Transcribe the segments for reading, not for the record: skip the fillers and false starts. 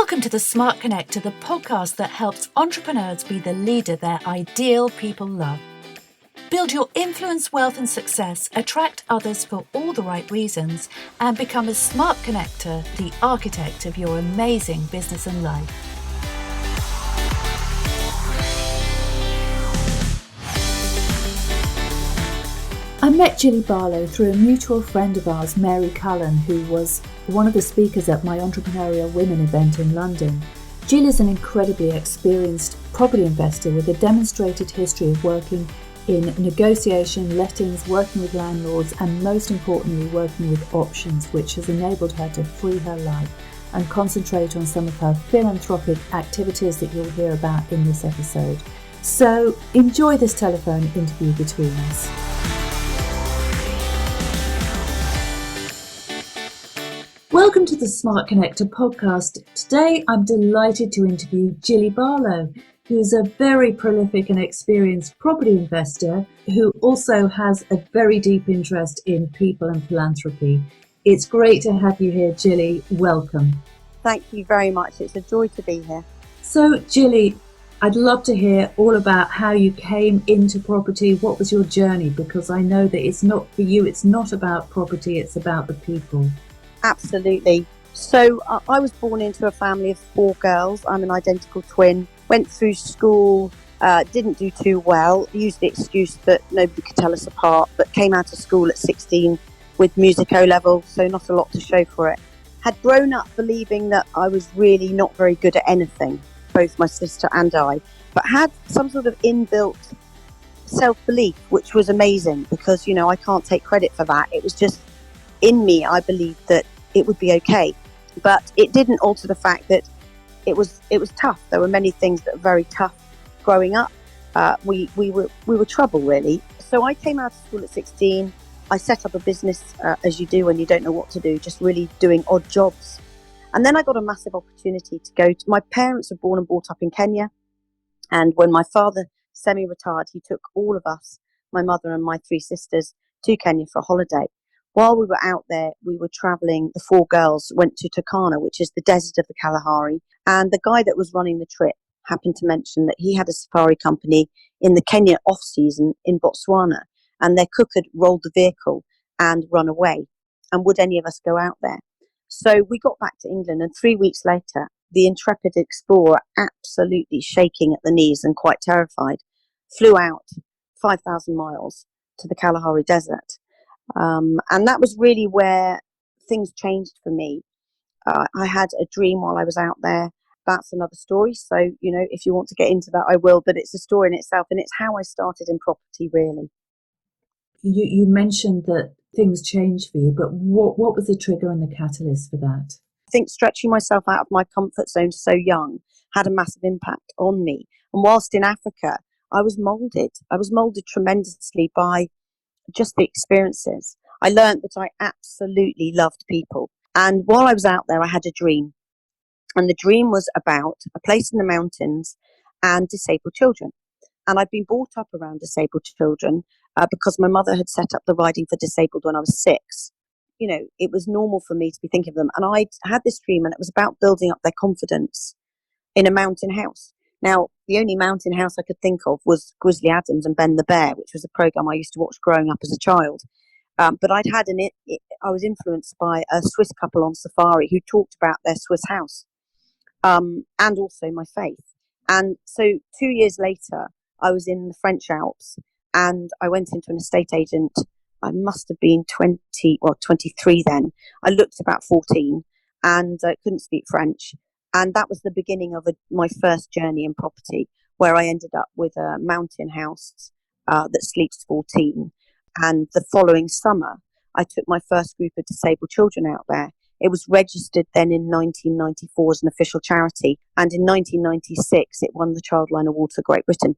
Welcome to the Smart Connector, the podcast that helps entrepreneurs be the leader their ideal people love. Build your influence, wealth and success, attract others for all the right reasons, and become a smart connector, the architect of your amazing business and life. I met Gillie Barlow through a mutual friend of ours, Mary Cullen, who was one of the speakers at my Entrepreneurial Women event in London. Gillie is an incredibly experienced property investor with a demonstrated history of working in negotiation, lettings, working with landlords, and most importantly, working with options, which has enabled her to free her life and concentrate on some of her philanthropic activities that you'll hear about in this episode. So enjoy this telephone interview between us. Welcome to the Smart Connector podcast. Today I'm delighted to interview Gillie Barlow, who is a very prolific and experienced property investor who also has a very deep interest in people and philanthropy. It's great to have you here, Gillie. Welcome. Thank you very much. It's a joy to be here. So, Gillie, I'd love to hear all about how you came into property. What was your journey? Because I know that it's not for you, it's not about property, it's about the people. Absolutely. So I was born into a family of 4 girls. I'm an identical twin. Went through school, didn't do too well, used the excuse that nobody could tell us apart, but came out of school at 16 with music O-level, so not a lot to show for it. Had grown up believing that I was really not very good at anything, both my sister and I, but had some sort of inbuilt self-belief, which was amazing because, you know, I can't take credit for that. It was just in me, I believed that it would be okay, but it didn't alter the fact that it was tough. There were many things that were very tough growing up. We were trouble, really. So I came out of school at 16. I set up a business, as you do when you don't know what to do, just really doing odd jobs. And then I got a massive opportunity to go to. My parents were born and brought up in Kenya, and when my father semi-retired, he took all of us, my mother and my 3 sisters, to Kenya for a holiday. While we were out there, we were travelling, the 4 girls went to Turkana, which is the desert of the Kalahari, and the guy that was running the trip happened to mention that he had a safari company in the Kenya off-season in Botswana, and their cook had rolled the vehicle and run away, and would any of us go out there? So we got back to England, and 3 weeks later, the intrepid explorer, absolutely shaking at the knees and quite terrified, flew out 5,000 miles to the Kalahari desert. And that was really where things changed for me. I had a dream while I was out there. That's another story. So, you know, if you want to get into that, I will. But it's a story in itself, and it's how I started in property, really. You mentioned that things changed for you, but what was the trigger and the catalyst for that? I think stretching myself out of my comfort zone so young had a massive impact on me. And whilst in Africa, I was moulded. I was moulded tremendously by just the experiences. I learned that I absolutely loved people. And while I was out there, I had a dream. And the dream was about a place in the mountains and disabled children. And I'd been brought up around disabled children because my mother had set up the Riding for Disabled when I was 6. You know, it was normal for me to be thinking of them. And I had this dream, and it was about building up their confidence in a mountain house. Now, the only mountain house I could think of was Grizzly Adams and Ben the Bear, which was a program I used to watch growing up as a child. But I was influenced by a Swiss couple on safari who talked about their Swiss house, and also my faith. And so 2 years later, I was in the French Alps, and I went into an estate agent. I must have been 23 then. I looked about 14 and couldn't speak French. And that was the beginning of my first journey in property, where I ended up with a mountain house that sleeps 14. And the following summer, I took my first group of disabled children out there. It was registered then in 1994 as an official charity. And in 1996, it won the Childline Award for Great Britain.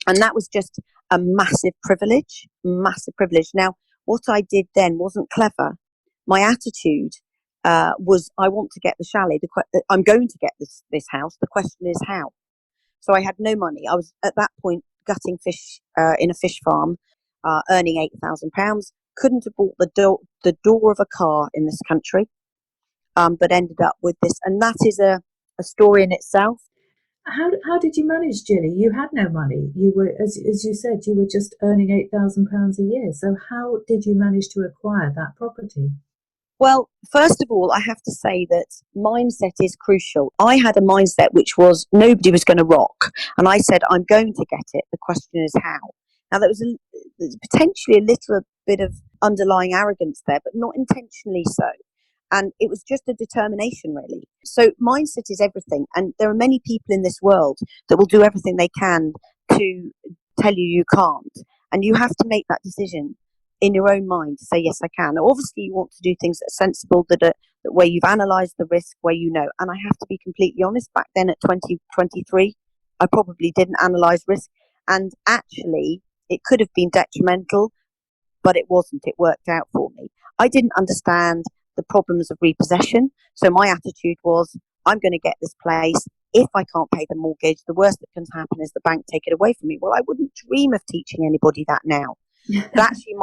And that was just a massive privilege, massive privilege. Now, what I did then wasn't clever. My attitude was, I want to get the chalet. I'm going to get this house. The question is how. So I had no money. I was at that point gutting fish in a fish farm, earning £8,000. Couldn't have bought the door of a car in this country, but ended up with this. And that is a a story in itself. How did you manage, Gillie? You had no money. You were, as you said, you were just earning £8,000 a year. So how did you manage to acquire that property? Well, first of all, I have to say that mindset is crucial. I had a mindset which was nobody was going to rock. And I said, I'm going to get it. The question is how. Now, there's potentially a little bit of underlying arrogance there, but not intentionally so. And it was just a determination, really. So mindset is everything. And there are many people in this world that will do everything they can to tell you you can't. And you have to make that decision in your own mind to say, yes, I can. Now, obviously, you want to do things that are sensible, that where you've analysed the risk, where you know. And I have to be completely honest, back then at 2023, I probably didn't analyse risk. And actually, it could have been detrimental, but it wasn't. It worked out for me. I didn't understand the problems of repossession. So my attitude was, I'm going to get this place. If I can't pay the mortgage, the worst that can happen is the bank take it away from me. Well, I wouldn't dream of teaching anybody that now. But actually,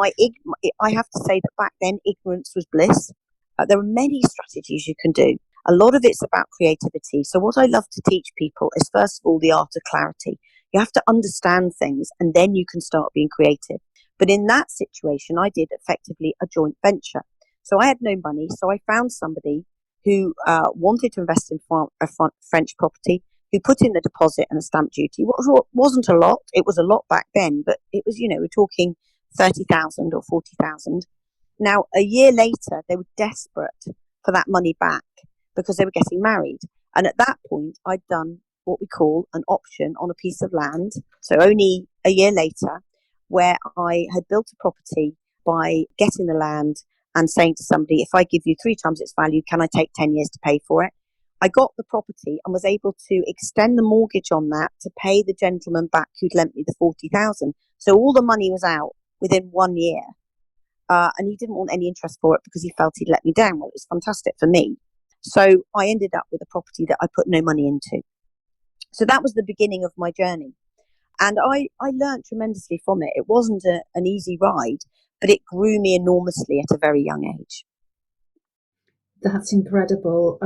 I have to say that back then, ignorance was bliss. There are many strategies you can do. A lot of it's about creativity. So what I love to teach people is, first of all, the art of clarity. You have to understand things, and then you can start being creative. But in that situation, I did effectively a joint venture. So I had no money, so I found somebody who wanted to invest in a French property, who put in the deposit and the stamp duty. It wasn't a lot. It was a lot back then, but it was, we're talking 30,000 or 40,000. Now, a year later, they were desperate for that money back because they were getting married. And at that point, I'd done what we call an option on a piece of land. So only a year later, where I had built a property by getting the land and saying to somebody, if I give you 3 times its value, can I take 10 years to pay for it? I got the property and was able to extend the mortgage on that to pay the gentleman back who'd lent me the 40,000. So all the money was out within 1 year. And he didn't want any interest for it because he felt he'd let me down. Well, it was fantastic for me. So I ended up with a property that I put no money into. So that was the beginning of my journey. And I learned tremendously from it. It wasn't an easy ride, but it grew me enormously at a very young age. That's incredible.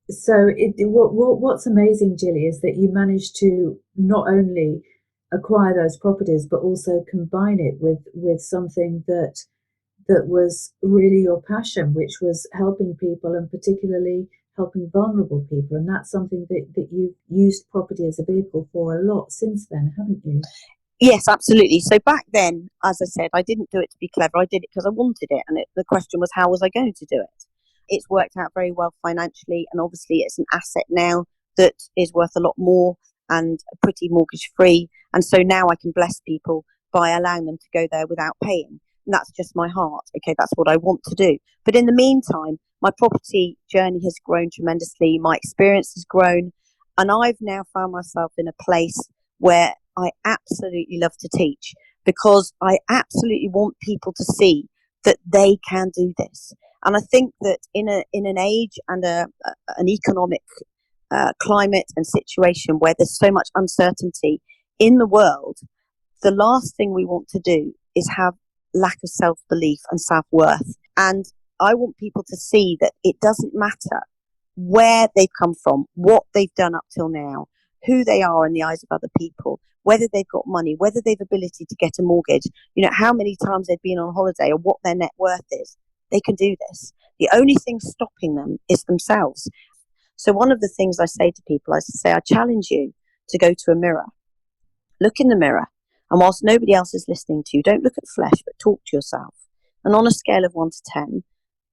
What's amazing, Gillie, is that you managed to not only acquire those properties, but also combine it with something that was really your passion, which was helping people, and particularly helping vulnerable people. And that's something that you've used property as a vehicle for a lot since then, haven't you? Yes, absolutely. So back then, as I said, I didn't do it to be clever. I did it because I wanted it. And the question was, how was I going to do it? It's worked out very well financially. And obviously, it's an asset now that is worth a lot more and pretty mortgage free. And so now I can bless people by allowing them to go there without paying. And that's just my heart. Okay, that's what I want to do. But in the meantime, my property journey has grown tremendously. My experience has grown. And I've now found myself in a place where I absolutely love to teach, because I absolutely want people to see that they can do this. And I think that in an age and an economic climate and situation where there's so much uncertainty in the world, the last thing we want to do is have lack of self-belief and self-worth. And I want people to see that it doesn't matter where they've come from, what they've done up till now, who they are in the eyes of other people, whether they've got money, whether they've ability to get a mortgage, how many times they've been on holiday or what their net worth is. They can do this. The only thing stopping them is themselves. So one of the things I say to people, I challenge you to go to a mirror. Look in the mirror. And whilst nobody else is listening to you, don't look at flesh, but talk to yourself. And on a scale of 1 to 10,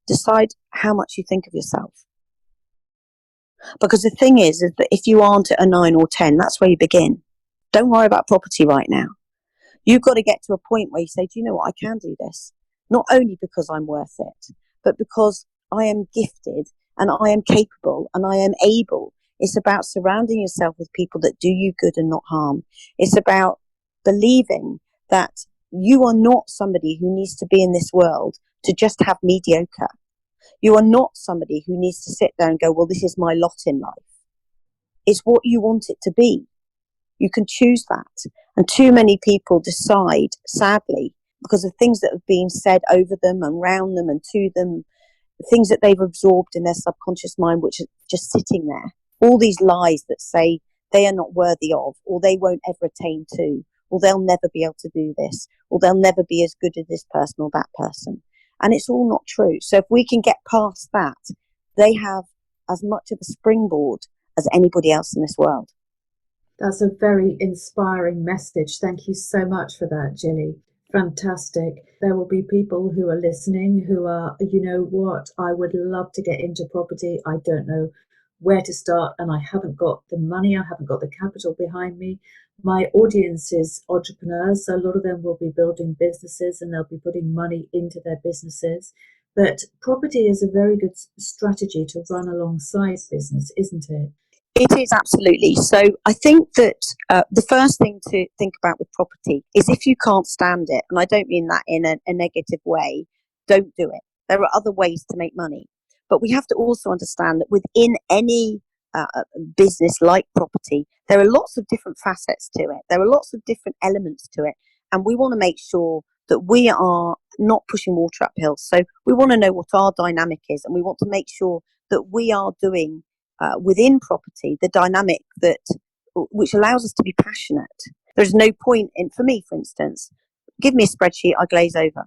decide how much you think of yourself. Because the thing is that if you aren't at a 9 or 10, that's where you begin. Don't worry about property right now. You've got to get to a point where you say, do you know what, I can do this. Not only because I'm worth it, but because I am gifted and I am capable and I am able. It's about surrounding yourself with people that do you good and not harm. It's about believing that you are not somebody who needs to be in this world to just have mediocre. You are not somebody who needs to sit there and go, well, this is my lot in life. It's what you want it to be. You can choose that. And too many people decide, sadly, because of things that have been said over them and around them and to them, things that they've absorbed in their subconscious mind, which is just sitting there. all these lies that say they are not worthy of, or they won't ever attain to, or they'll never be able to do this, or they'll never be as good as this person or that person. And it's all not true. So if we can get past that, they have as much of a springboard as anybody else in this world. That's a very inspiring message. Thank you so much for that, Gillie. Fantastic. There will be people who are listening who are, you know what, I would love to get into property. I don't know where to start, and I haven't got the money, I haven't got the capital behind me. My audience is entrepreneurs, so a lot of them will be building businesses and they'll be putting money into their businesses. But property is a very good strategy to run alongside business, isn't it? It is, absolutely. So I think that the first thing to think about with property is, if you can't stand it, and I don't mean that in a negative way, don't do it. There are other ways to make money. But we have to also understand that within any business like property, there are lots of different facets to it. There are lots of different elements to it. And we want to make sure that we are not pushing water uphill. So we want to know what our dynamic is, and we want to make sure that we are doing within property the dynamic which allows us to be passionate. There's no point in, for me, for instance, give me a spreadsheet, I glaze over.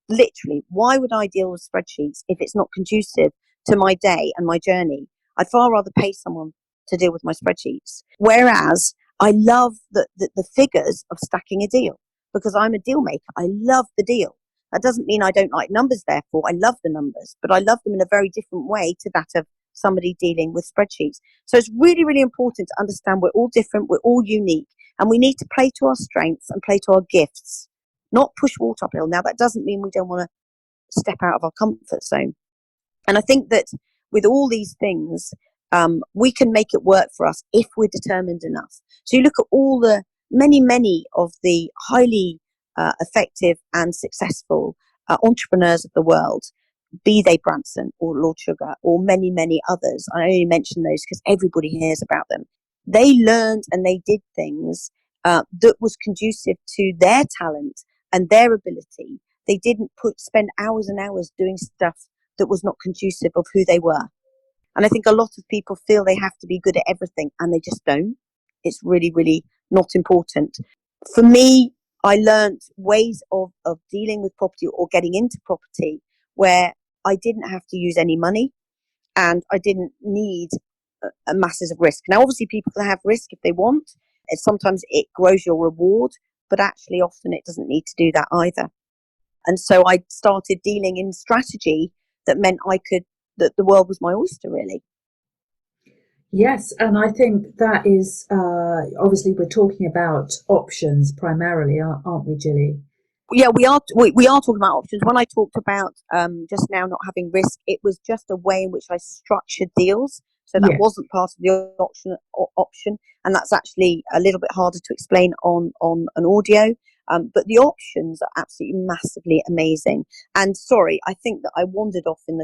Literally, why would I deal with spreadsheets if it's not conducive to my day and my journey? I'd far rather pay someone to deal with my spreadsheets. Whereas I love the figures of stacking a deal, because I'm a deal maker. I love the deal. That doesn't mean I don't like numbers, therefore. I love the numbers, but I love them in a very different way to that of somebody dealing with spreadsheets. So it's really, really important to understand we're all different, we're all unique, and we need to play to our strengths and play to our gifts, not push water uphill. Now, that doesn't mean we don't want to step out of our comfort zone. And I think that with all these things, we can make it work for us if we're determined enough. So you look at all the many of the highly effective and successful entrepreneurs of the world, be they Branson or Lord Sugar or many others. I only mention those because everybody hears about them. They learned and they did things that was conducive to their talent and their ability. They didn't spend hours and hours doing stuff that was not conducive of who they were. And I think a lot of people feel they have to be good at everything, and they just don't. It's really, really not important. For me, I learned ways of dealing with property or getting into property where I didn't have to use any money and I didn't need a masses of risk. Now, obviously, people can have risk if they want. Sometimes it grows your reward, but actually often it doesn't need to do that either. And so I started dealing in strategy that meant that the world was my oyster, really. Yes, and I think that is obviously we're talking about options primarily, aren't we, Gillie? Yeah, we are. We are talking about options. When I talked about just now not having risk, it was just a way in which I structured deals. So that wasn't part of the option, and that's actually a little bit harder to explain on an audio. But the options are absolutely massively amazing. And sorry, I think that I wandered off in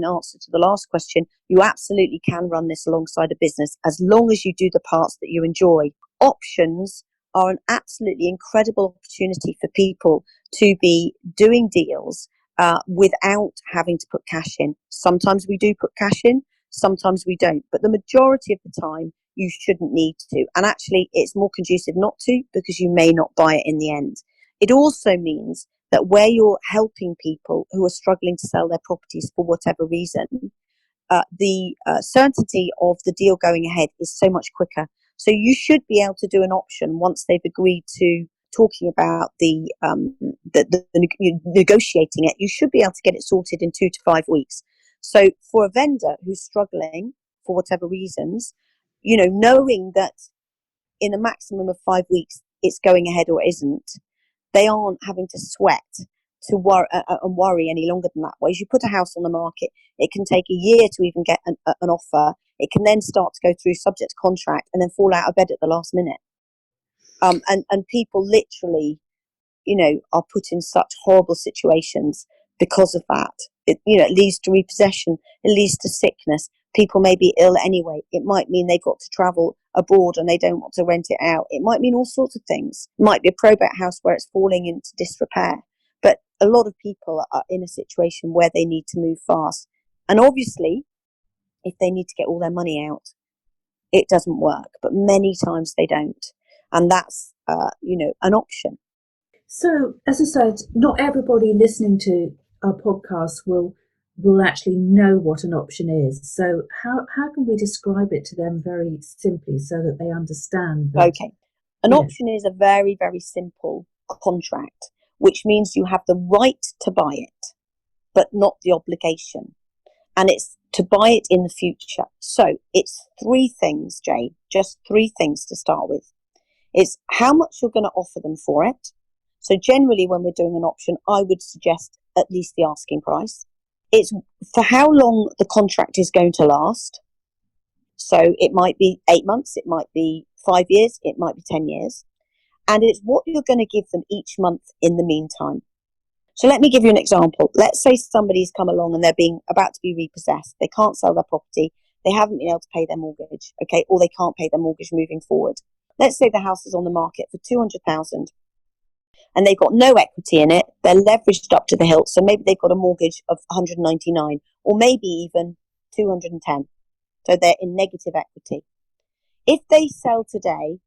answer to the last question. You absolutely can run this alongside a business as long as you do the parts that you enjoy. Options are an absolutely incredible opportunity for people to be doing deals without having to put cash in. Sometimes we do put cash in, sometimes we don't. But the majority of the time, you shouldn't need to. And actually, it's more conducive not to, because you may not buy it in the end. It also means that where you're helping people who are struggling to sell their properties for whatever reason, the certainty of the deal going ahead is so much quicker. So you should be able to do an option once they've agreed to talking about the negotiating it. You should be able to get it sorted in 2 to 5 weeks. So for a vendor who's struggling for whatever reasons, knowing that in a maximum of 5 weeks it's going ahead or isn't, they aren't having to sweat to worry any longer than that. Whereas you put a house on the market, it can take a year to even get an offer. It can then start to go through subject to contract and then fall out of bed at the last minute. And people literally, are put in such horrible situations because of that. It leads to repossession. It leads to sickness. People may be ill anyway. It might mean they've got to travel abroad and they don't want to rent it out. It might mean all sorts of things. It might be a probate house where it's falling into disrepair. But a lot of people are in a situation where they need to move fast. And obviously, if they need to get all their money out, it doesn't work, but many times they don't. And that's, an option. So, as I said, not everybody listening to our podcast will actually know what an option is. So, how can we describe it to them very simply so that they understand that? Okay. An option is a very, very simple contract, which means you have the right to buy it, but not the obligation. And it's to buy it in the future. So it's three things, Jay, just three things to start with. It's how much you're going to offer them for it. So generally when we're doing an option, I would suggest at least the asking price. It's for how long the contract is going to last. So it might be 8 months, it might be 5 years, it might be 10 years. And it's what you're going to give them each month in the meantime. So let me give you an example. Let's say somebody's come along and they're about to be repossessed. They can't sell their property. They haven't been able to pay their mortgage, okay, or they can't pay their mortgage moving forward. Let's say the house is on the market for 200,000 and they've got no equity in it. They're leveraged up to the hilt. So maybe they've got a mortgage of 199 or maybe even 210. So they're in negative equity. If they sell today,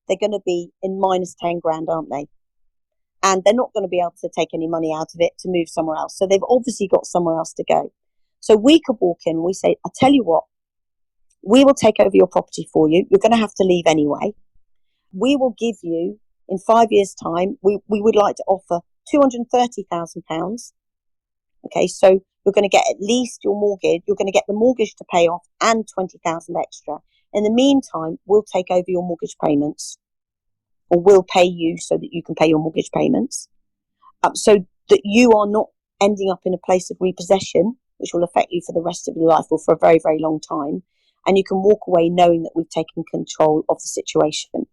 they're going to be in minus 10 grand, aren't they? And they're not going to be able to take any money out of it to move somewhere else. So they've obviously got somewhere else to go. So we could walk in and we say, I tell you what, we will take over your property for you. You're going to have to leave anyway. We will give you, in 5 years' time, we would like to offer £230,000. Okay, so you're going to get at least your mortgage. You're going to get the mortgage to pay off and 20,000 extra. In the meantime, we'll take over your mortgage payments, or we'll pay you so that you can pay your mortgage payments, so that you are not ending up in a place of repossession, which will affect you for the rest of your life or for a very, very long time. And you can walk away knowing that we've taken control of the situation.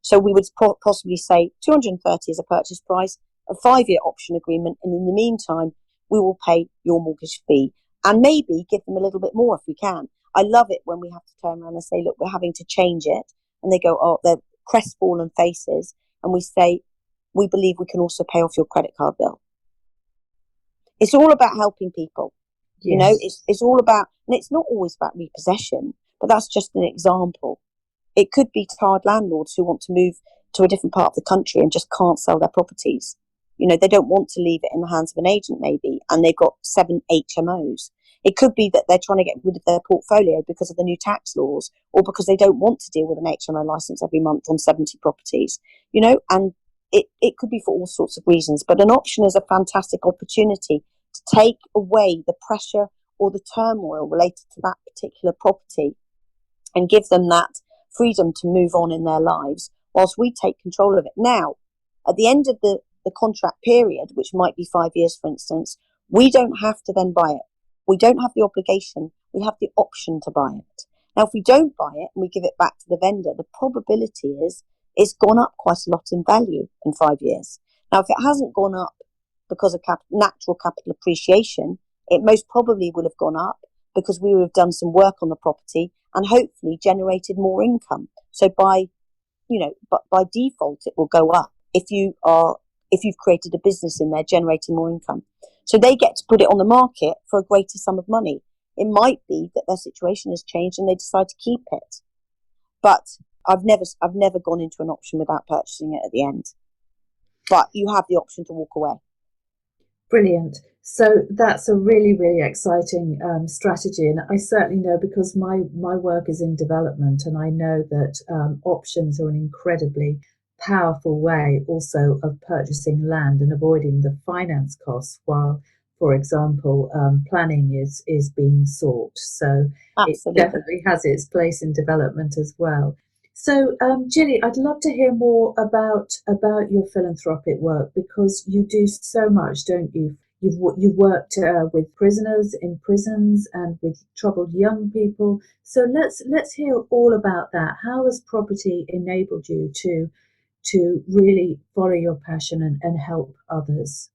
So we would possibly say 230 is a purchase price, a 5-year option agreement, and in the meantime, we will pay your mortgage fee and maybe give them a little bit more if we can. I love it when we have to turn around and say, look, we're having to change it. And they go, oh, they're crestfallen faces. And we say, we believe we can also pay off your credit card bill. It's all about helping people. Yes. You know, it's all about, and it's not always about repossession, but that's just an example. It could be tired landlords who want to move to a different part of the country and just can't sell their properties. You know, they don't want to leave it in the hands of an agent maybe, and they've got 7 HMOs. It could be that they're trying to get rid of their portfolio because of the new tax laws, or because they don't want to deal with an HMO license every month on 70 properties, you know, and it could be for all sorts of reasons. But an option is a fantastic opportunity to take away the pressure or the turmoil related to that particular property and give them that freedom to move on in their lives whilst we take control of it. Now, at the end of the contract period, which might be 5 years, for instance, we don't have to then buy it. We don't have the obligation. We have the option to buy it. Now, if we don't buy it and we give it back to the vendor, the probability is it's gone up quite a lot in value in 5 years. Now, if it hasn't gone up because of natural capital appreciation, it most probably will have gone up because we would have done some work on the property and hopefully generated more income. So by default, it will go up if you've created a business in there generating more income. So they get to put it on the market for a greater sum of money. It might be that their situation has changed and they decide to keep it. But I've never gone into an option without purchasing it at the end. But you have the option to walk away. Brilliant. So that's a really, really exciting strategy. And I certainly know, because my work is in development, and I know that options are an incredibly powerful way also of purchasing land and avoiding the finance costs while, for example, planning is being sought. So Absolutely. It definitely has its place in development as well. So, Gillie, I'd love to hear more about your philanthropic work, because you do so much, don't you? You've worked with prisoners in prisons and with troubled young people. So let's hear all about that. How has property enabled you to really follow your passion and help others?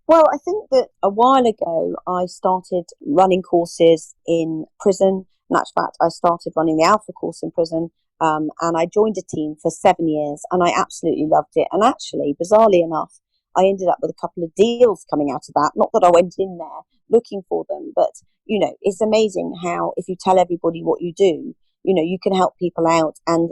Well, I think that a while ago I started running courses in prison. In actual fact, I started running the Alpha course in prison, and I joined a team for 7 years, and I absolutely loved it. And actually, bizarrely enough, I ended up with a couple of deals coming out of that. Not that I went in there looking for them, but, you know, it's amazing how if you tell everybody what you do, you can help people out. And,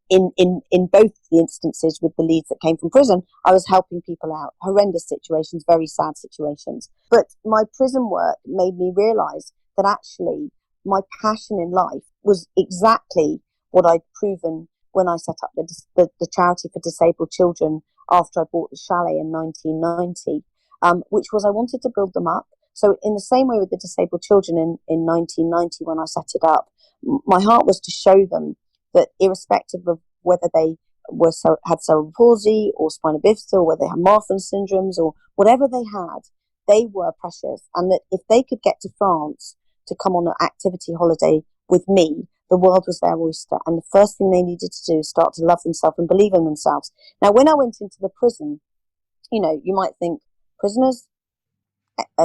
in both the instances with the leads that came from prison, I was helping people out. Horrendous situations, very sad situations. But my prison work made me realize that actually my passion in life was exactly what I'd proven when I set up the charity for disabled children after I bought the chalet in 1990, which was I wanted to build them up. So in the same way with the disabled children in 1990 when I set it up, my heart was to show them that irrespective of whether they had cerebral palsy or spina bifida, or whether they had Marfan syndromes or whatever they had, they were precious. And that if they could get to France to come on an activity holiday with me, the world was their oyster. And the first thing they needed to do is start to love themselves and believe in themselves. Now, when I went into the prison, you might think, prisoners,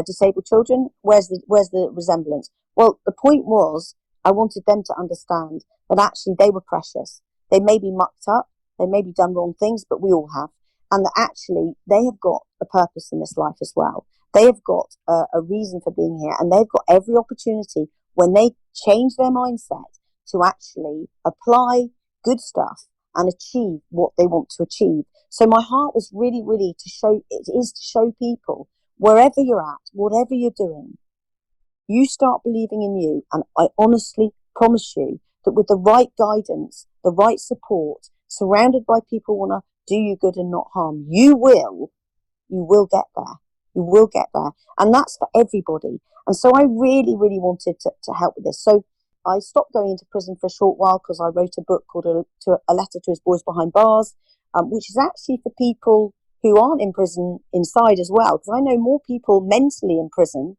disabled children, where's the resemblance? Well, the point was, I wanted them to understand that actually they were precious. They may be mucked up, they may be done wrong things, but we all have. And that actually they have got a purpose in this life as well. They have got a reason for being here, and they've got every opportunity when they change their mindset to actually apply good stuff and achieve what they want to achieve. So my heart was really, really to show people, wherever you're at, whatever you're doing, you start believing in you. And I honestly promise you that with the right guidance, the right support, surrounded by people who want to do you good and not harm, you will get there. You will get there. And that's for everybody. And so I really, really wanted to help with this. So I stopped going into prison for a short while because I wrote a book called A Letter to His Boys Behind Bars, which is actually for people who aren't in prison inside as well. Because I know more people mentally in prison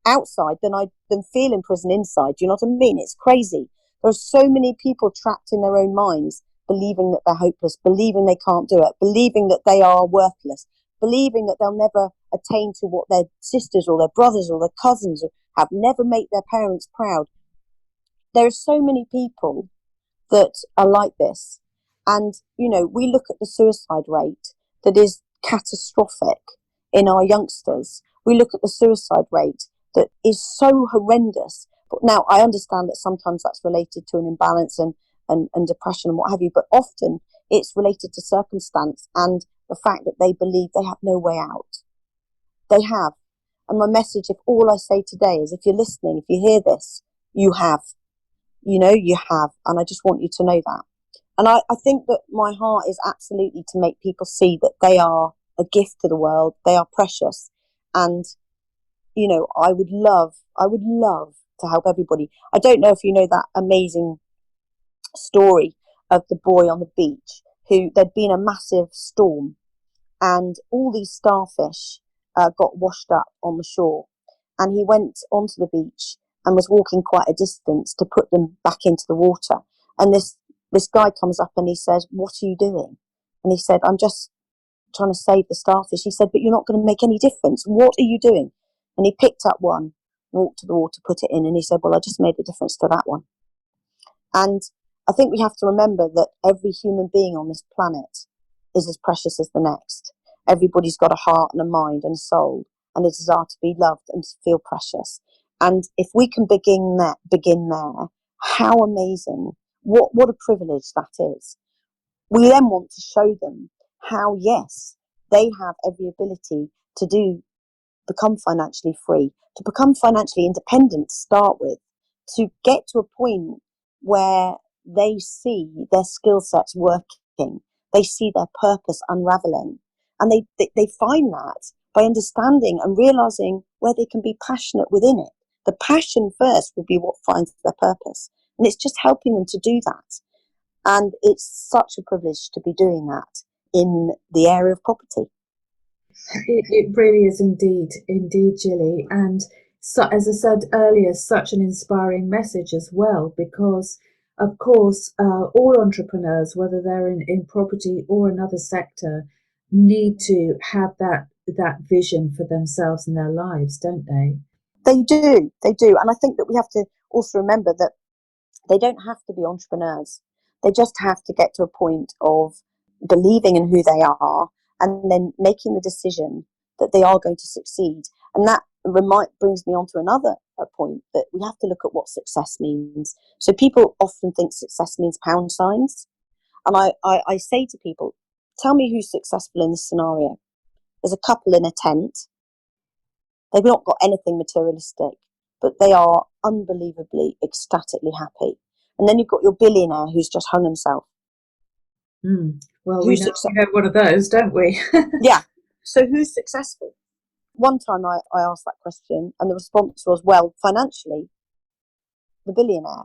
outside than feel in prison inside. Do you know what I mean? It's crazy. There are so many people trapped in their own minds, believing that they're hopeless, believing they can't do it, believing that they are worthless, believing that they'll never attain to what their sisters or their brothers or their cousins have, never make their parents proud. There are so many people that are like this. And, we look at the suicide rate that is catastrophic in our youngsters. We look at the suicide rate that is so horrendous. But now, I understand that sometimes that's related to an imbalance and depression and what have you, but often it's related to circumstance and the fact that they believe they have no way out. They have. And my message, if all I say today is, if you're listening, if you hear this, you have. You have. And I just want you to know that. And I think that my heart is absolutely to make people see that they are a gift to the world. They are precious. And, I would love to help everybody. I don't know if you know that amazing story of the boy on the beach who there'd been a massive storm and all these starfish got washed up on the shore, and he went onto the beach and was walking quite a distance to put them back into the water, and this guy comes up and he says, "What are you doing?" And he said, "I'm just trying to save the starfish." He said, "But you're not going to make any difference. What are you doing?" And he picked up one, walked to the water, put it in, and he said, "Well, I just made a difference to that one." And I think we have to remember that every human being on this planet is as precious as the next. Everybody's got a heart and a mind and a soul and a desire to be loved and to feel precious. And if we can begin there, how amazing, what a privilege that is. We then want to show them how, yes, they have every ability to become financially free, to become financially independent to start with, to get to a point where they see their skill sets working, they see their purpose unraveling, and they find that by understanding and realizing where they can be passionate within it. The passion first will be what finds their purpose, and it's just helping them to do that. And it's such a privilege to be doing that in the area of property. It really is indeed, Gillie. And so, as I said earlier, such an inspiring message as well, because, of course, all entrepreneurs, whether they're in property or another sector, need to have that vision for themselves and their lives, don't they? They do. And I think that we have to also remember that they don't have to be entrepreneurs. They just have to get to a point of believing in who they are and then making the decision that they are going to succeed. And that brings me on to another point that we have to look at what success means. So people often think success means pound signs. And I say to people, tell me who's successful in this scenario. There's a couple in a tent. They've not got anything materialistic, but they are unbelievably, ecstatically happy. And then you've got your billionaire who's just hung himself. Well, we know one of those, don't we? Yeah. So who's successful? One time I asked that question and the response was, well, financially, the billionaire.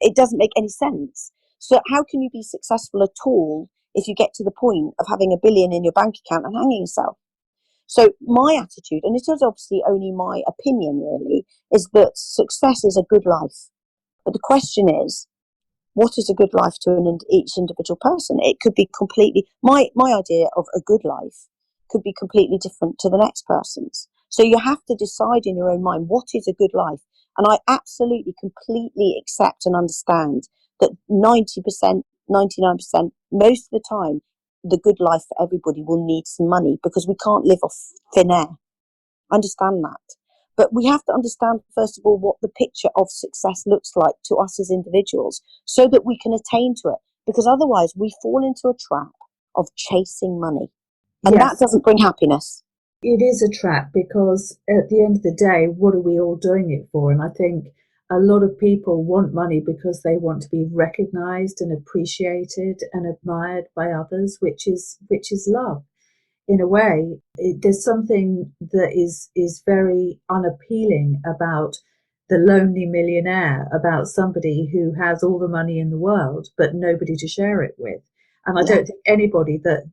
It doesn't make any sense. So how can you be successful at all if you get to the point of having $1 billion in your bank account and hanging yourself? So my attitude, and it is obviously only my opinion really, is that success is a good life. But the question is, what is a good life to each individual person? It could be completely, my idea of a good life could be completely different to the next person's. So you have to decide in your own mind, what is a good life? And I absolutely, completely accept and understand that 90%, 99%, most of the time, the good life for everybody will need some money because we can't live off thin air. I understand that. But we have to understand, first of all, what the picture of success looks like to us as individuals so that we can attain to it. Because otherwise we fall into a trap of chasing money. And that doesn't bring happiness. It is a trap because at the end of the day, what are we all doing it for? And I think a lot of people want money because they want to be recognized and appreciated and admired by others, which is love. In a way, there's something that is very unappealing about the lonely millionaire, about somebody who has all the money in the world but nobody to share it with. And I don't think anybody that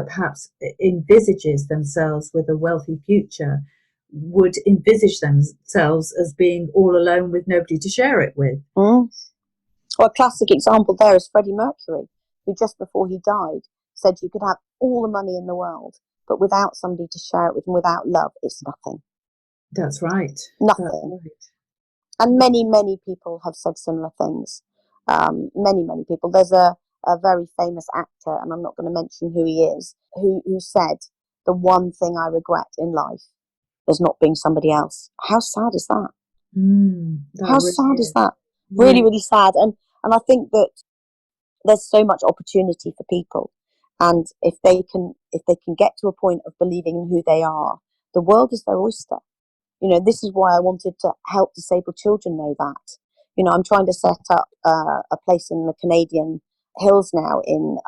perhaps envisages themselves with a wealthy future would envisage themselves as being all alone with nobody to share it with. Well, a classic example there is Freddie Mercury, who just before he died said you could have all the money in the world, but without somebody to share it with and without love, it's nothing. That's right. Nothing. That's right. And many, many people have said similar things. Many, many people. There's a very famous actor, and I'm not going to mention who he is, who said, the one thing I regret in life is not being somebody else. How sad is that? How really sad is that? Really, really sad. And I think that there's so much opportunity for people. And if they can get to a point of believing in who they are, the world is their oyster. You know, this is why I wanted to help disabled children know that. You know, I'm trying to set up a place in the Canadian hills now and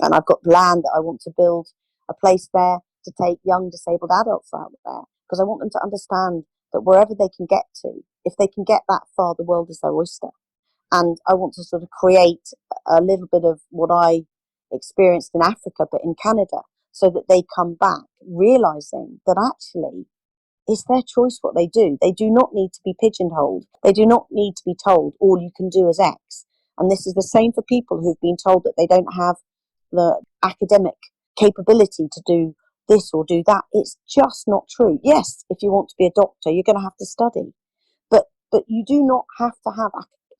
I've got land that I want to build a place there to take young disabled adults out there, because I want them to understand that wherever they can get to, if they can get that far, the world is their oyster. And I want to sort of create a little bit of what I experienced in Africa, but in Canada, so that they come back realizing that actually it's their choice what they do. They do not need to be pigeonholed. They do not need to be told all you can do is X. And this is the same for people who've been told that they don't have the academic capability to do this or do that. It's just not true. Yes, if you want to be a doctor, you're going to have to study. But you do not have to have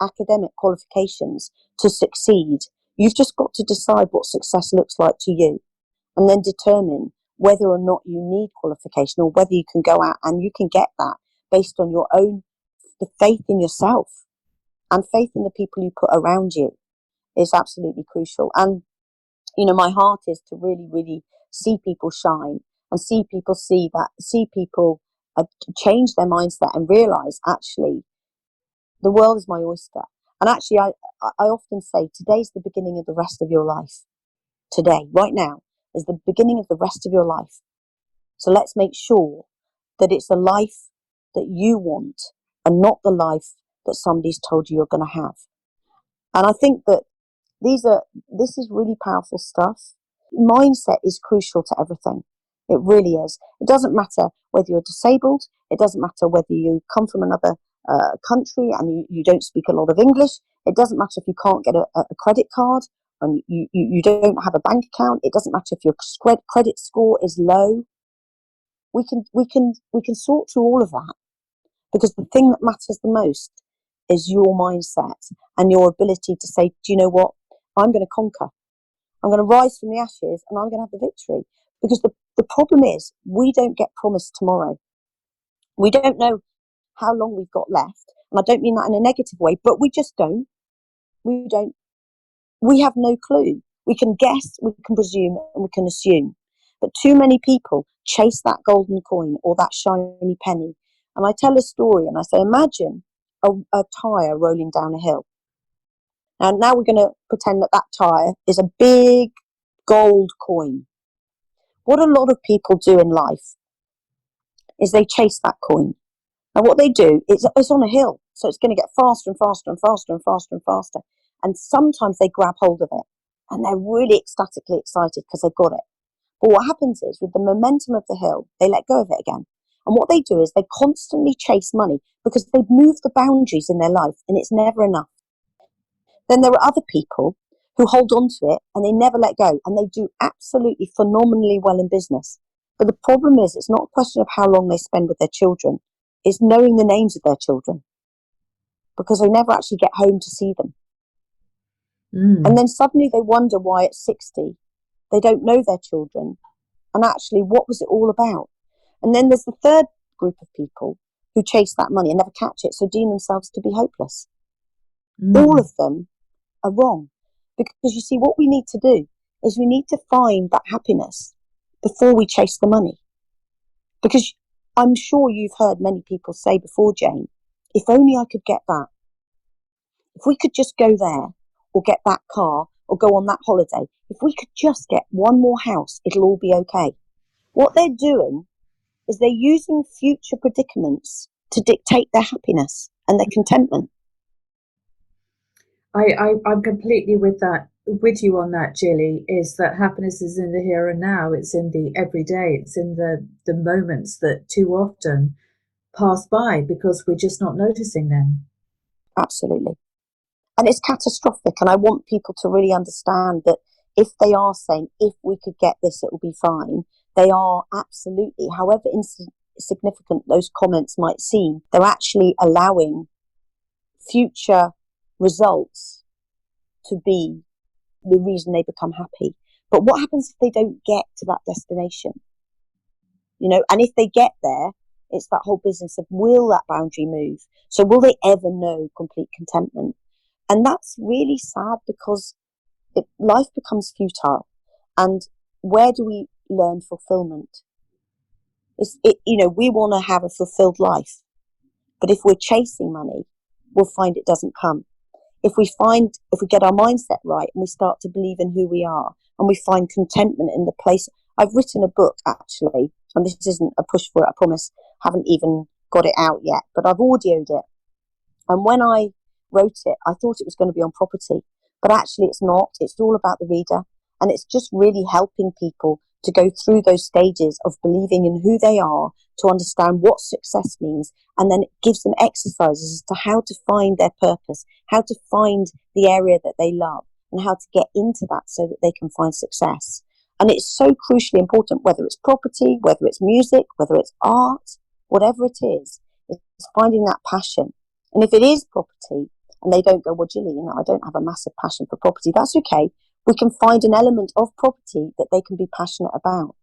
academic qualifications to succeed. You've just got to decide what success looks like to you and then determine whether or not you need qualification or whether you can go out and you can get that based on your own, the faith in yourself and faith in the people you put around you is absolutely crucial. And, you know, my heart is to really, really see people shine and see people change their mindset and realize actually the world is my oyster. And actually, I often say today's the beginning of the rest of your life. Today, right now, is the beginning of the rest of your life. So let's make sure that it's a life that you want and not the life that somebody's told you you're going to have. And I think that this is really powerful stuff. Mindset is crucial to everything. It really is. It doesn't matter whether you're disabled. It doesn't matter whether you come from another country and you don't speak a lot of English. It doesn't matter if you can't get a credit card and you don't have a bank account. It doesn't matter if your credit score is low. We can sort through all of that, because the thing that matters the most is your mindset and your ability to say, do you know what? I'm going to conquer. I'm going to rise from the ashes and I'm going to have the victory. Because the problem is we don't get promised tomorrow. We don't know how long we've got left. And I don't mean that in a negative way, but we just don't. We don't. We have no clue. We can guess, we can presume, and we can assume. But too many people chase that golden coin or that shiny penny. And I tell a story and I say, imagine a tyre rolling down a hill. And now we're going to pretend that tyre is a big gold coin. What a lot of people do in life is they chase that coin. And what they do is it's on a hill, so it's going to get faster and faster and faster and faster and faster. And sometimes they grab hold of it and they're really ecstatically excited because they've got it. But what happens is with the momentum of the hill, they let go of it again. And what they do is they constantly chase money because they've moved the boundaries in their life and it's never enough. Then there are other people who hold on to it and they never let go and they do absolutely phenomenally well in business. But the problem is it's not a question of how long they spend with their children. It's knowing the names of their children because they never actually get home to see them. And then suddenly they wonder why at 60 they don't know their children and actually what was it all about. And then there's the third group of people who chase that money and never catch it, so deem themselves to be hopeless. All of them are wrong because you see what we need to do is we need to find that happiness before we chase the money. Because I'm sure you've heard many people say before, Jane, if only I could get that. If we could just go there or get that car or go on that holiday, if we could just get one more house, it'll all be okay. What they're doing is they're using future predicaments to dictate their happiness and their contentment. I'm completely with you on that, Gillie, is that happiness is in the here and now. It's in the everyday. It's in the moments that too often pass by because we're just not noticing them. Absolutely. And it's catastrophic. And I want people to really understand that if they are saying, if we could get this, it will be fine, they are absolutely, however insignificant those comments might seem, they're actually allowing future results to be the reason they become happy. But what happens if they don't get to that destination? You know, and if they get there, it's that whole business of will that boundary move? So will they ever know complete contentment? And that's really sad because life becomes futile. And where do we learn fulfillment? We want to have a fulfilled life. But if we're chasing money, we'll find it doesn't come. If we get our mindset right and we start to believe in who we are and we find contentment in the place. I've written a book actually, and this isn't a push for it, I promise, haven't even got it out yet, but I've audioed it. And when I wrote it, I thought it was going to be on property, but actually it's not. It's all about the reader. And it's just really helping people to go through those stages of believing in who they are, to understand what success means. And then it gives them exercises as to how to find their purpose, how to find the area that they love, and how to get into that so that they can find success. And it's so crucially important, whether it's property, whether it's music, whether it's art, whatever it is, it's finding that passion. And if it is property, and they don't go, well, Gillie, I don't have a massive passion for property, that's okay. We can find an element of property that they can be passionate about.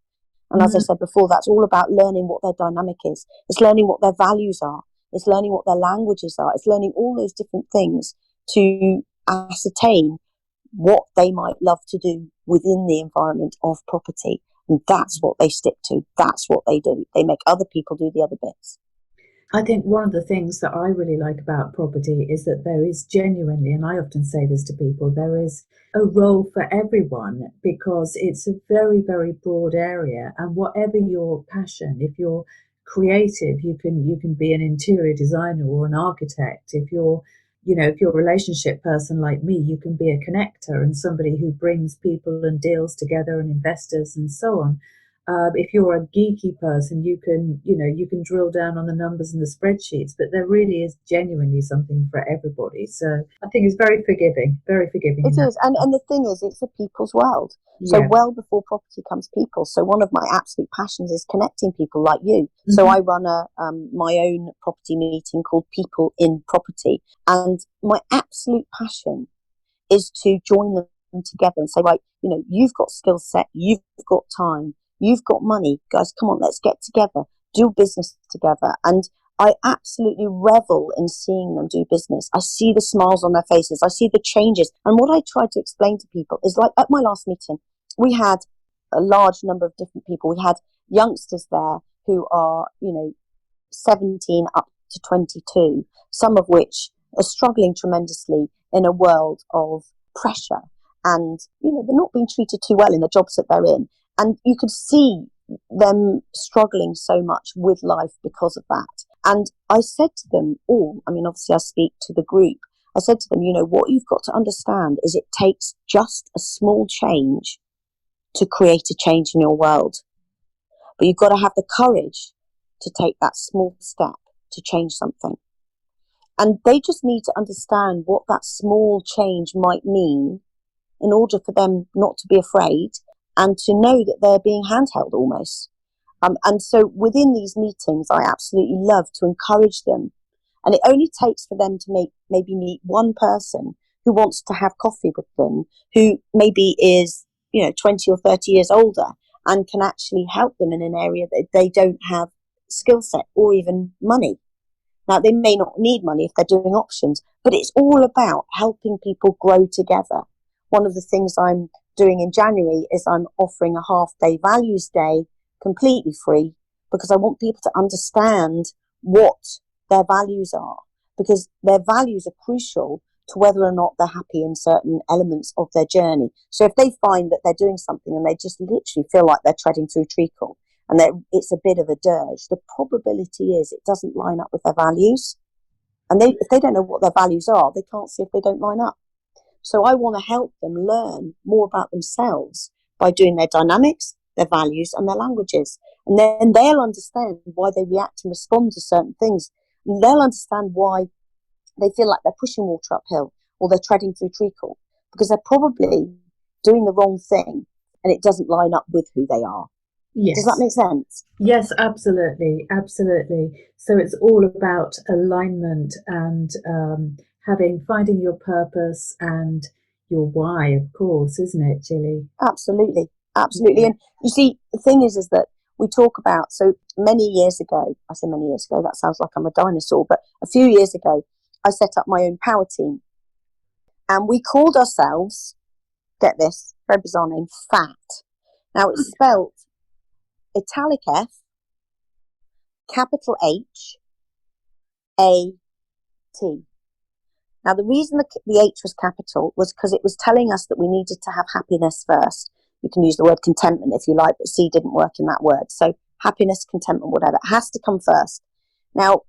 And as I said before, that's all about learning what their dynamic is. It's learning what their values are. It's learning what their languages are. It's learning all those different things to ascertain what they might love to do within the environment of property. And that's what they stick to. That's what they do. They make other people do the other bits. I think one of the things that I really like about property is that there is genuinely, and I often say this to people, there is a role for everyone because it's a very, very broad area. And whatever your passion, if you're creative, you can be an interior designer or an architect. If you're a relationship person like me, you can be a connector and somebody who brings people and deals together and investors and so on. If you're a geeky person, you can drill down on the numbers and the spreadsheets, but there really is genuinely something for everybody. So I think it's very forgiving, very forgiving. It is. And the thing is, it's a people's world. So well before property comes people. So one of my absolute passions is connecting people like you. Mm-hmm. So I run my own property meeting called People in Property. And my absolute passion is to join them together and say, right, you've got skill set, you've got time, you've got money, guys, come on, let's get together, do business together. And I absolutely revel in seeing them do business. I see the smiles on their faces. I see the changes. And what I try to explain to people is, like at my last meeting, we had a large number of different people. We had youngsters there who are, 17 up to 22, some of which are struggling tremendously in a world of pressure. And, they're not being treated too well in the jobs that they're in. And you could see them struggling so much with life because of that. And I said to them all, obviously I speak to the group, I said to them, what you've got to understand is it takes just a small change to create a change in your world. But you've got to have the courage to take that small step to change something. And they just need to understand what that small change might mean in order for them not to be afraid and to know that they're being handheld almost. And so within these meetings, I absolutely love to encourage them. And it only takes for them to maybe meet one person who wants to have coffee with them, who maybe is, 20 or 30 years older and can actually help them in an area that they don't have skill set or even money. Now, they may not need money if they're doing options, but it's all about helping people grow together. One of the things I'm doing in January is I'm offering a half-day values day completely free, because I want people to understand what their values are, because their values are crucial to whether or not they're happy in certain elements of their journey. So if they find that they're doing something and they just literally feel like they're treading through treacle and it's a bit of a dirge, the probability is it doesn't line up with their values. And if they don't know what their values are, they can't see if they don't line up. So I want to help them learn more about themselves by doing their dynamics, their values and their languages. And then they'll understand why they react and respond to certain things. And they'll understand why they feel like they're pushing water uphill or they're treading through treacle, because they're probably doing the wrong thing and it doesn't line up with who they are. Yes. Does that make sense? Yes, absolutely. Absolutely. So it's all about alignment and finding your purpose and your why, of course, isn't it, Gillie? Absolutely. Absolutely. Yeah. And you see, the thing is that we talk about, so many years ago, I say many years ago, that sounds like I'm a dinosaur, but a few years ago, I set up my own power team. And we called ourselves, get this, very bizarre name, FAT. Now it's spelled italic F, capital H, A, T. Now the reason the H was capital was because it was telling us that we needed to have happiness first. You can use the word contentment if you like, but C didn't work in that word. So happiness, contentment, whatever, it has to come first. Now,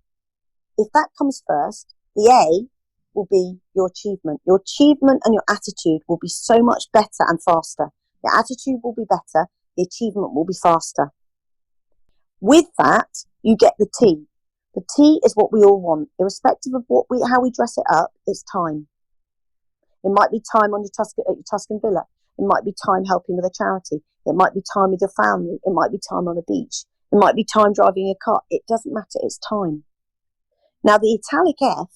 if that comes first, the A will be your achievement. Your achievement and your attitude will be so much better and faster. Your attitude will be better. The achievement will be faster. With that, you get the T. The T is what we all want, irrespective of how we dress it up. It's time. It might be time on at your Tuscan villa. It might be time helping with a charity. It might be time with your family. It might be time on a beach. It might be time driving a car. It doesn't matter. It's time. Now, the italic F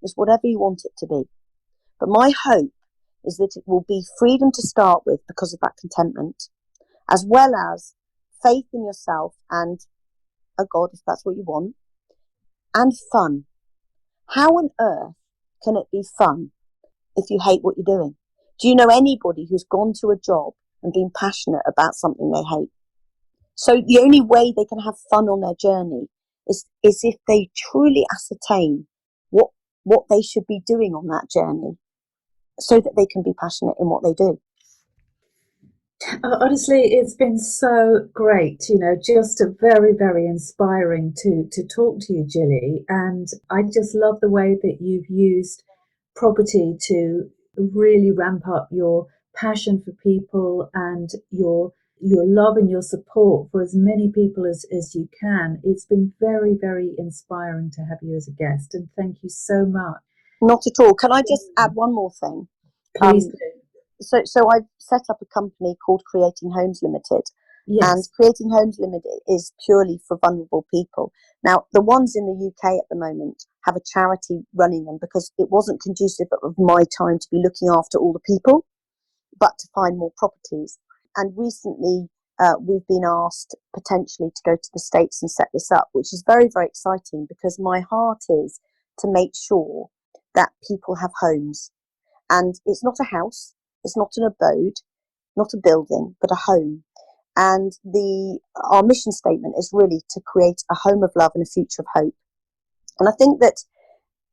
is whatever you want it to be. But my hope is that it will be freedom to start with because of that contentment, as well as faith in yourself and a God, if that's what you want, and fun. How on earth can it be fun if you hate what you're doing? Do you know anybody who's gone to a job and been passionate about something they hate? So the only way they can have fun on their journey is if they truly ascertain what they should be doing on that journey so that they can be passionate in what they do. Honestly, it's been so great, just very, very inspiring to talk to you, Gillie. And I just love the way that you've used property to really ramp up your passion for people and your love and your support for as many people as you can. It's been very, very inspiring to have you as a guest. And thank you so much. Not at all. Can I just add one more thing? Please do. So I've set up a company called Creating Homes Limited. Yes. And Creating Homes Limited is purely for vulnerable people. Now, the ones in the UK at the moment have a charity running them because it wasn't conducive of my time to be looking after all the people, but to find more properties. And recently, we've been asked potentially to go to the States and set this up, which is very, very exciting, because my heart is to make sure that people have homes. And it's not a house, it's not an abode, not a building, but a home. And our mission statement is really to create a home of love and a future of hope. And I think that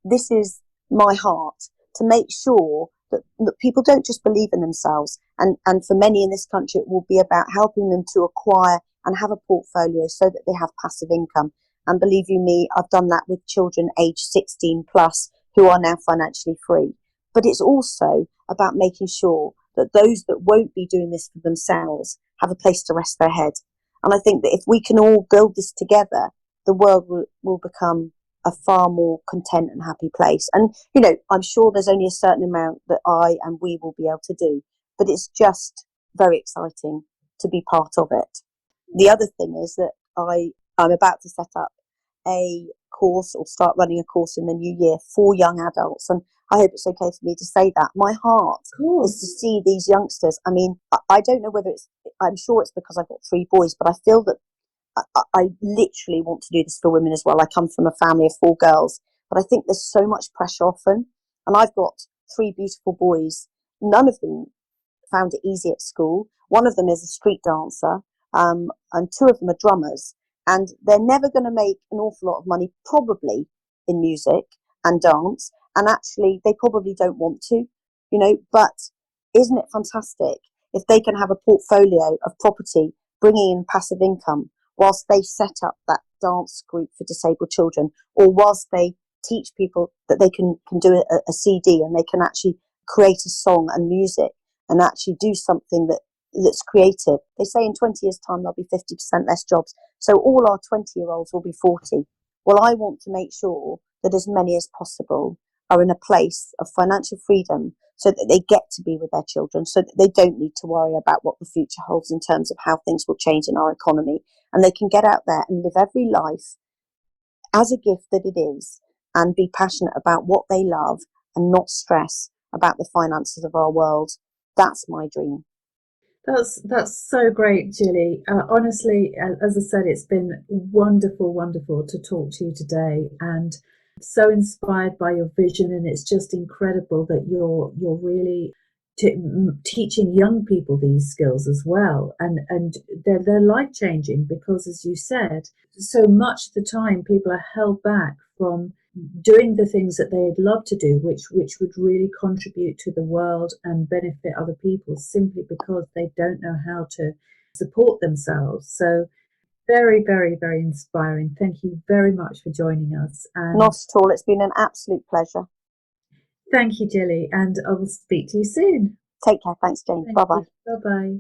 this is my heart, to make sure that people don't just believe in themselves. And for many in this country, it will be about helping them to acquire and have a portfolio so that they have passive income. And believe you me, I've done that with children aged 16 plus who are now financially free. But it's also about making sure that those that won't be doing this for themselves have a place to rest their head. And I think that if we can all build this together, the world will become a far more content and happy place. And, you know, I'm sure there's only a certain amount that I and we will be able to do, but it's just very exciting to be part of it. The other thing is that I'm about to set up a course, or start running a course in the new year, for young adults. And I hope it's okay for me to say that. My heart is to see these youngsters. I mean, I don't know whether I'm sure it's because I've got 3 boys, but I feel that I literally want to do this for women as well. I come from a family of 4 girls, but I think there's so much pressure often. And I've got 3 beautiful boys. None of them found it easy at school. One of them is a street dancer, and 2 of them are drummers. And they're never going to make an awful lot of money, probably, in music and dance. And actually, they probably don't want to, you know. But isn't it fantastic if they can have a portfolio of property bringing in passive income, whilst they set up that dance group for disabled children, or whilst they teach people that they can do a CD, and they can actually create a song and music and actually do something that's creative. They say in 20 years' time there'll be 50% less jobs. So all our 20-year-olds will be 40. Well, I want to make sure that as many as possible are in a place of financial freedom, so that they get to be with their children, so that they don't need to worry about what the future holds in terms of how things will change in our economy. And they can get out there and live every life as a gift that it is, and be passionate about what they love and not stress about the finances of our world. That's my dream. That's so great, Gillie. Honestly, as I said, it's been wonderful to talk to you today, and so inspired by your vision. And it's just incredible that you're really teaching young people these skills as well, and they're life changing, because, as you said, so much of the time people are held back from doing the things that they'd love to do, which would really contribute to the world and benefit other people, simply because they don't know how to support themselves. So very, very, very inspiring. Thank you very much for joining us. And not at all. It's been an absolute pleasure. Thank you, Gillie, and I will speak to you soon. Take care. Thanks, Jane. Bye-bye. Bye-bye.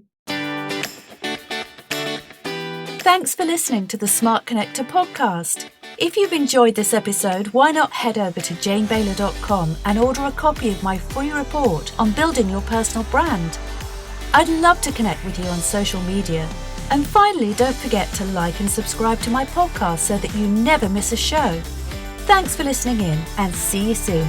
Thanks for listening to the Smart Connector podcast. If you've enjoyed this episode, why not head over to janebaylor.com and order a copy of my free report on building your personal brand. I'd love to connect with you on social media. And finally, don't forget to like and subscribe to my podcast so that you never miss a show. Thanks for listening in, and see you soon.